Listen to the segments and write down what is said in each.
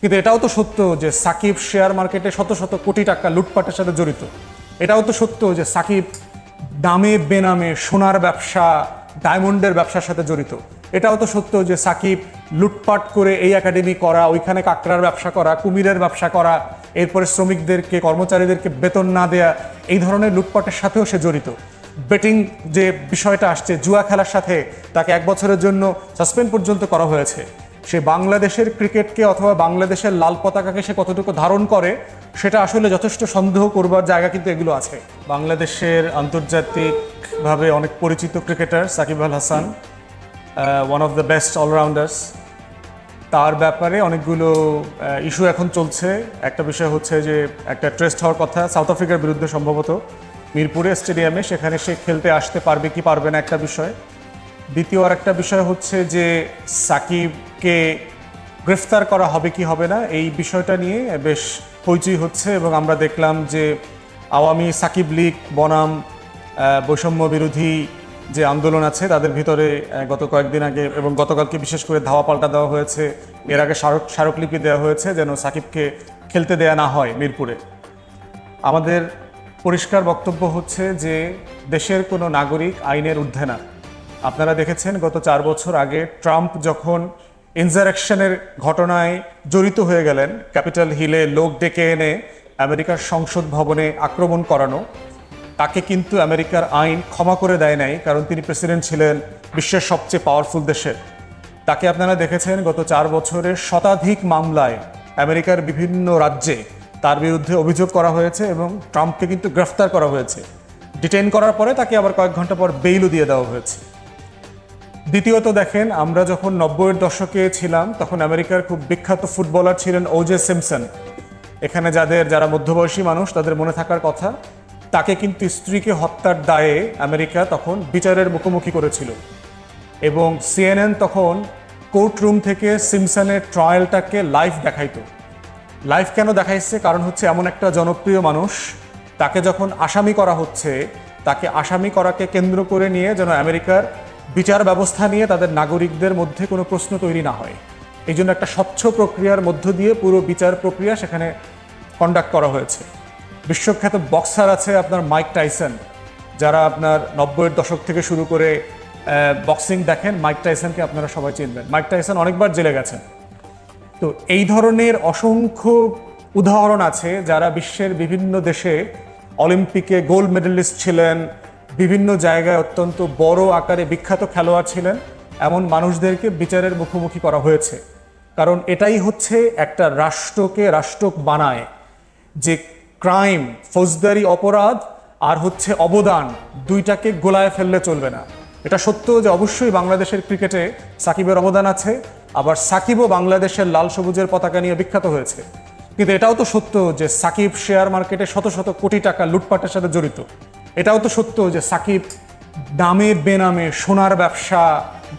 কিন্তু এটাও তো সত্য যে সাকিব শেয়ার মার্কেটে শত শত কোটি টাকা লুটপাটের সাথে জড়িত। এটাও তো সত্য যে সাকিব নামে বেনামে সোনার ব্যবসা, ডায়মন্ডের ব্যবসার সাথে জড়িত। এটাও তো সত্য যে সাকিব লুটপাট করে এই একাডেমি করা, ওইখানে কাঁকড়ার ব্যবসা করা, কুমিরের ব্যবসা করা, এরপরে শ্রমিকদেরকে, কর্মচারীদেরকে বেতন না দেয়া, এই ধরনের লুটপাটের সাথেও সে জড়িত। বেটিং যে বিষয়টা আসছে, জুয়া খেলার সাথে তাকে 1 বছরের জন্য সাসপেন্ড পর্যন্ত করা হয়েছে। সে বাংলাদেশের ক্রিকেটকে অথবা বাংলাদেশের লাল পতাকাকে সে কতটুকু ধারণ করে সেটা আসলে যথেষ্ট সন্দেহ করবার জায়গা কিন্তু এগুলো আছে। বাংলাদেশের আন্তর্জাতিকভাবে অনেক পরিচিত cricketer Shakib Al Hasan, one of the best all-rounders, তার ব্যাপারে অনেকগুলো ইস্যু এখন চলছে। একটা বিষয় হচ্ছে যে একটা টেস্ট হওয়ার কথা সাউথ আফ্রিকার বিরুদ্ধে, সম্ভবত মিরপুরে স্টেডিয়ামে, সেখানে সে খেলতে আসতে পারবে কি পারবে না একটা বিষয়। দ্বিতীয় আরেকটা বিষয় হচ্ছে যে সাকিবকে গ্রেফতার করা হবে কি হবে না, এই বিষয়টা নিয়ে বেশ হইচই হচ্ছে। এবং আমরা দেখলাম যে আওয়ামী সাকিব লীগ বনাম বৈষম্য বিরোধী যে আন্দোলন আছে তাদের ভিতরে গত কয়েকদিন আগে এবং গতকালকে বিশেষ করে ধাওয়া পাল্টা দেওয়া হয়েছে। এর আগে স্মারকলিপি দেওয়া হয়েছে যেন সাকিবকে খেলতে দেয়া না হয় মিরপুরে। আমাদের পরিষ্কার বক্তব্য হচ্ছে যে দেশের কোনো নাগরিক আইনের ঊর্ধ্বে না। আপনারা দেখেছেন গত 4 বছর আগে ট্রাম্প যখন ইনজারেকশনের ঘটনায় জড়িত হয়ে গেলেন, ক্যাপিটাল হিলে লোক ডেকে এনে আমেরিকার সংসদ ভবনে আক্রমণ করানো, তাকে কিন্তু আমেরিকার আইন ক্ষমা করে দেয় নাই, কারণ তিনি প্রেসিডেন্ট ছিলেন বিশ্বের সবচেয়ে পাওয়ারফুল দেশের। তাকে আপনারা দেখেছেন গত 4 বছরের শতাধিক মামলায় আমেরিকার বিভিন্ন রাজ্যে তার বিরুদ্ধে অভিযোগ করা হয়েছে এবং ট্রাম্পকে কিন্তু গ্রেফতার করা হয়েছে। ডিটেইন করার পরে তাকে আবার কয়েক ঘন্টা পর বেইলও দিয়ে দেওয়া হয়েছে। দ্বিতীয়ত দেখেন, আমরা যখন 90-এর দশকে ছিলাম তখন আমেরিকার খুব বিখ্যাত ফুটবলার ছিলেন ওজে সিম্পসন। এখানে যারা মধ্যবয়সী মানুষ তাদের মনে থাকার কথা, তাকে কিন্তু স্ত্রীকে হত্যার দায়ে আমেরিকা তখন বিচারের মুখোমুখি করেছিল এবং সিএনএন তখন কোর্টরুম থেকে সিম্পসনের ট্রায়ালটাকে লাইভ দেখাইতো। লাইভ কেন দেখাইছে? কারণ হচ্ছে এমন একটা জনপ্রিয় মানুষ, তাকে যখন আসামি করা হচ্ছে, তাকে আসামি করাকে কেন্দ্র করে নিয়ে যেন আমেরিকার বিচার ব্যবস্থা নিয়ে তাদের নাগরিকদের মধ্যে কোনো প্রশ্ন তৈরি না হয়, এই জন্য একটা স্বচ্ছ প্রক্রিয়ার মধ্য দিয়ে পুরো বিচার প্রক্রিয়া সেখানে কন্ডাক্ট করা হয়েছে। বিশ্বখ্যাত বক্সার আছে আপনার মাইক টাইসন, যারা আপনার 90-এর দশক থেকে শুরু করে বক্সিং দেখেন, মাইক টাইসনকে আপনারা সবাই চিনবেন। মাইক টাইসন অনেকবার জেলে গেছেন। তো এই ধরনের অসংখ্য উদাহরণ আছে যারা বিশ্বের বিভিন্ন দেশে অলিম্পিকে গোল্ড মেডেলিস্ট ছিলেন, বিভিন্ন জায়গায় অত্যন্ত বড় আকারে বিখ্যাত খেলোয়াড় ছিলেন, এমন মানুষদেরকে বিচারের মুখোমুখি করা হয়েছে। কারণ এটাই হচ্ছে একটা রাষ্ট্রকে রাষ্ট্র বানায়, যে ক্রাইম, ফৌজদারি অপরাধ আর হচ্ছে অবদান, দুইটাকে গোলায় ফেললে চলবে না। এটা সত্য যে অবশ্যই বাংলাদেশের ক্রিকেটে সাকিবের অবদান আছে, আবার সাকিবও বাংলাদেশের লাল সবুজের পতাকা নিয়ে বিখ্যাত হয়েছে। কিন্তু এটাও তো সত্য যে সাকিব শেয়ার মার্কেটে শত শত কোটি টাকা লুটপাটের সাথে জড়িত। এটাও তো সত্য যে সাকিব নামে বেনামে সোনার ব্যবসা,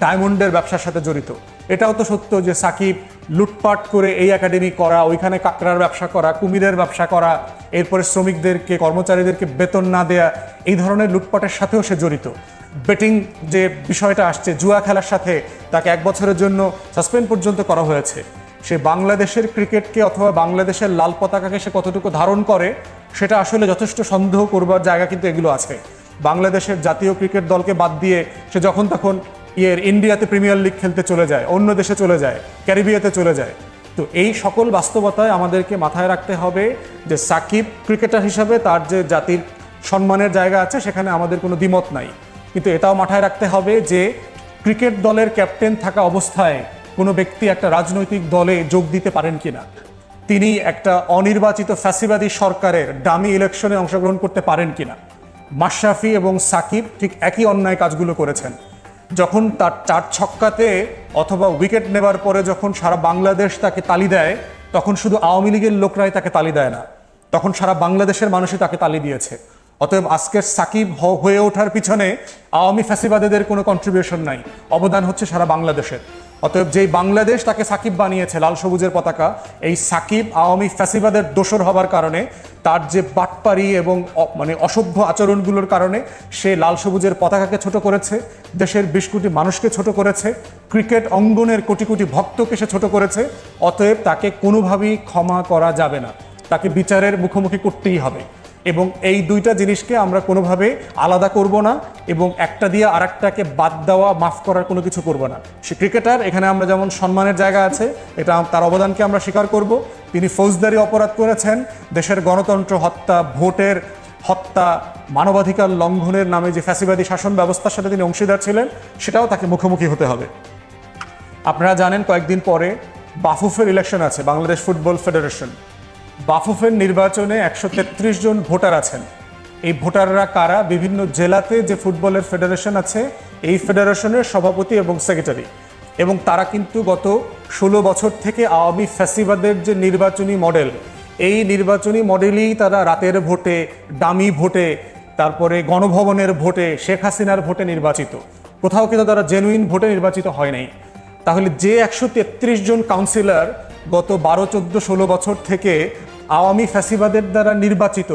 ডায়মন্ডের ব্যবসার সাথে জড়িত। এটাও তো সত্য যে সাকিব লুটপাট করে এই একাডেমি করা, ওইখানে কাঁকড়ার ব্যবসা করা, কুমিরের ব্যবসা করা, এরপরে শ্রমিকদেরকে, কর্মচারীদেরকে বেতন না দেয়া, এই ধরনের লুটপাটের সাথেও সে জড়িত। বেটিং যে বিষয়টা আসছে, জুয়া খেলার সাথে তাকে 1 বছরের জন্য সাসপেন্ড পর্যন্ত করা হয়েছে। সে বাংলাদেশের ক্রিকেটকে অথবা বাংলাদেশের লাল পতাকাকে সে কতটুকু ধারণ করে সেটা আসলে যথেষ্ট সন্দেহ করবার জায়গা কিন্তু এগুলো আছে। বাংলাদেশের জাতীয় ক্রিকেট দলকে বাদ দিয়ে সে যখন তখন ইন্ডিয়াতে প্রিমিয়ার লিগ খেলতে চলে যায়, অন্য দেশে চলে যায়, ক্যারিবিয়াতে চলে যায়। তো এই সকল বাস্তবতায় আমাদেরকে মাথায় রাখতে হবে যে সাকিব ক্রিকেটার হিসাবে তার যে জাতির সম্মানের জায়গা আছে সেখানে আমাদের কোনো দ্বিমত নাই। কিন্তু এটাও মাথায় রাখতে হবে যে ক্রিকেট দলের ক্যাপ্টেন থাকা অবস্থায় কোনো ব্যক্তি একটা রাজনৈতিক দলে যোগ দিতে পারেন কিনা, তিনি একটা অনির্বাচিত ফ্যাসিবাদী সরকারের ডামি ইলেকশনে অংশগ্রহণ করতে পারেন কিনা। মাশরাফি এবং সাকিব ঠিক একই অন্যায় কাজগুলো করেছেন। যখন তার 4 ছক্কাতে অথবা উইকেট নেবার পরে যখন সারা বাংলাদেশ তাকে তালি দেয়, তখন শুধু আওয়ামী লীগের লোকরাই তাকে তালি দেয় না, তখন সারা বাংলাদেশের মানুষই তাকে তালি দিয়েছে। অতএব আজকের সাকিব হয়ে ওঠার পিছনে আওয়ামী ফ্যাসিবাদীদের কোনো কন্ট্রিবিউশন নাই, অবদান হচ্ছে সারা বাংলাদেশের। অতএব যেই বাংলাদেশ তাকে সাকিব বানিয়েছে লাল সবুজের পতাকা, এই সাকিব আওয়ামী ফ্যাসিবাদের দোসর হবার কারণে, তার যে বাটপারি এবং মানে অসভ্য আচরণগুলোর কারণে সে লাল সবুজের পতাকাকে ছোট করেছে, দেশের 20 কোটি মানুষকে ছোট করেছে, ক্রিকেট অঙ্গনের কোটি কোটি ভক্তকে সে ছোট করেছে। অতএব তাকে কোনোভাবেই ক্ষমা করা যাবে না, তাকে বিচারের মুখোমুখি করতেই হবে। এবং এই দুইটা জিনিসকে আমরা কোনোভাবে আলাদা করব না এবং একটা দিয়ে আরেকটাকে বাদ দেওয়া মাফ করার কোনো কিছু করব না। সে ক্রিকেটার, এখানে আমরা যেমন সম্মানের জায়গা আছে, এটা তার অবদানকে আমরা স্বীকার করব। তিনি ফৌজদারি অপরাধ করেছেন, দেশের গণতন্ত্র হত্যা, ভোটের হত্যা, মানবাধিকার লঙ্ঘনের নামে যে ফ্যাসিবাদী শাসন ব্যবস্থার সাথে তিনি অংশীদার ছিলেন, সেটাও তাকে মুখোমুখি হতে হবে। আপনারা জানেন কয়েকদিন পরে বাফুফের ইলেকশন আছে, বাংলাদেশ ফুটবল ফেডারেশন। বাফুফের নির্বাচনে 133 জন ভোটার আছেন। এই ভোটাররা কারা? বিভিন্ন জেলাতে যে ফুটবলের ফেডারেশন আছে, এই ফেডারেশনের সভাপতি এবং সেক্রেটারি। এবং তারা কিন্তু গত 16 বছর থেকে আওয়ামী ফ্যাসিবাদের যে নির্বাচনী মডেল, এই নির্বাচনী মডেলেই তারা রাতের ভোটে, ডামি ভোটে, তারপরে গণভবনের ভোটে, শেখ হাসিনার ভোটে নির্বাচিত। কোথাও কিন্তু তারা জেনুইন ভোটে নির্বাচিত হয় নাই। তাহলে যে 133 জন কাউন্সিলর গত 12, 14, 16 বছর থেকে আওয়ামী ফ্যাসিবাদের দ্বারা নির্বাচিত,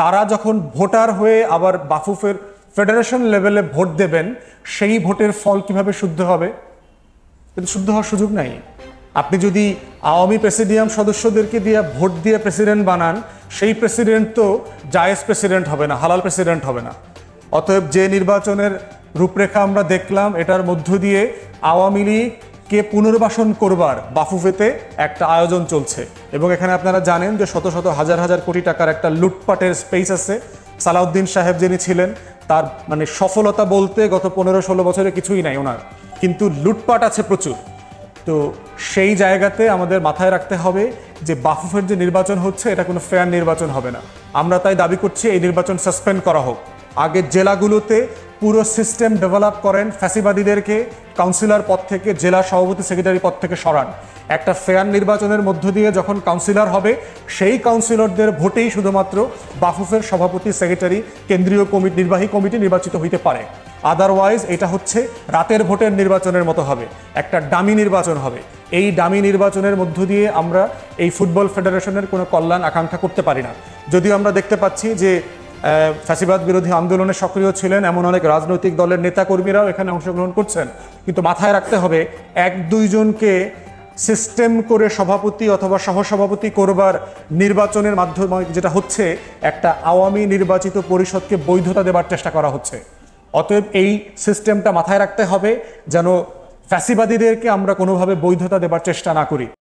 তারা যখন ভোটার হয়ে আবার বাফুফের ফেডারেশন লেভেলে ভোট দেবেন, সেই ভোটের ফল কিভাবে শুদ্ধ হবে? কিন্তু শুদ্ধ হওয়ার সুযোগ নাই। আপনি যদি আওয়ামী প্রেসিডিয়াম সদস্যদেরকে দিয়ে ভোট দিয়ে প্রেসিডেন্ট বানান, সেই প্রেসিডেন্ট তো জায়েজ প্রেসিডেন্ট হবে না, হালাল প্রেসিডেন্ট হবে না। অতএব যে নির্বাচনের রূপরেখা আমরা দেখলাম, এটার মধ্য দিয়ে আওয়ামী লীগকে পুনর্বাসন করবার বাফুফেতে একটা আয়োজন চলছে। এবং এখানে আপনারা জানেন যে শত শত হাজার হাজার কোটি টাকার একটা লুটপাটের স্পেস আছে। সালাউদ্দিন সাহেব যিনি ছিলেন, তার মানে সফলতা বলতে গত 15-16 বছরে কিছুই নাই ওনার, কিন্তু লুটপাট আছে প্রচুর। তো সেই জায়গাতে আমাদের মাথায় রাখতে হবে যে বাফুফের যে নির্বাচন হচ্ছে, এটা কোনো ফেয়ার নির্বাচন হবে না। আমরা তাই দাবি করছি এই নির্বাচন সাসপেন্ড করা হোক। আগে জেলাগুলোতে পুরো সিস্টেম ডেভেলপ করেন, ফ্যাসিবাদীদেরকে কাউন্সিলর পদ থেকে, জেলা সভাপতি সেক্রেটারি পদ থেকে সরান। একটা ফেয়ার নির্বাচনের মধ্য দিয়ে যখন কাউন্সিলর হবে, সেই কাউন্সিলরদের ভোটেই শুধুমাত্র বাফুফের সভাপতি, সেক্রেটারি, কেন্দ্রীয় কমিটি, নির্বাহী কমিটি নির্বাচিত হইতে পারে। আদারওয়াইজ এটা হচ্ছে রাতের ভোটের নির্বাচনের মতো হবে, একটা ডামি নির্বাচন হবে। এই ডামি নির্বাচনের মধ্য দিয়ে আমরা এই ফুটবল ফেডারেশনের কোনো কল্যাণ আকাঙ্ক্ষা করতে পারি না। যদিও আমরা দেখতে পাচ্ছি যে ফ্যাসিবাদ বিরোধী আন্দোলনে সক্রিয় ছিলেন এমন অনেক রাজনৈতিক দলের নেতাকর্মীরাও এখানে অংশগ্রহণ করছেন, কিন্তু মাথায় রাখতে হবে 1-2 জনকে সিস্টেম করে সভাপতি অথবা সহসভাপতি করবার নির্বাচনের মাধ্যমে যেটা হচ্ছে, একটা আওয়ামী নির্বাচিত পরিষদকে বৈধতা দেবার চেষ্টা করা হচ্ছে। অতএব এই সিস্টেমটা মাথায় রাখতে হবে যেন ফ্যাসিবাদীদেরকে আমরা কোনোভাবে বৈধতা দেবার চেষ্টা না করি।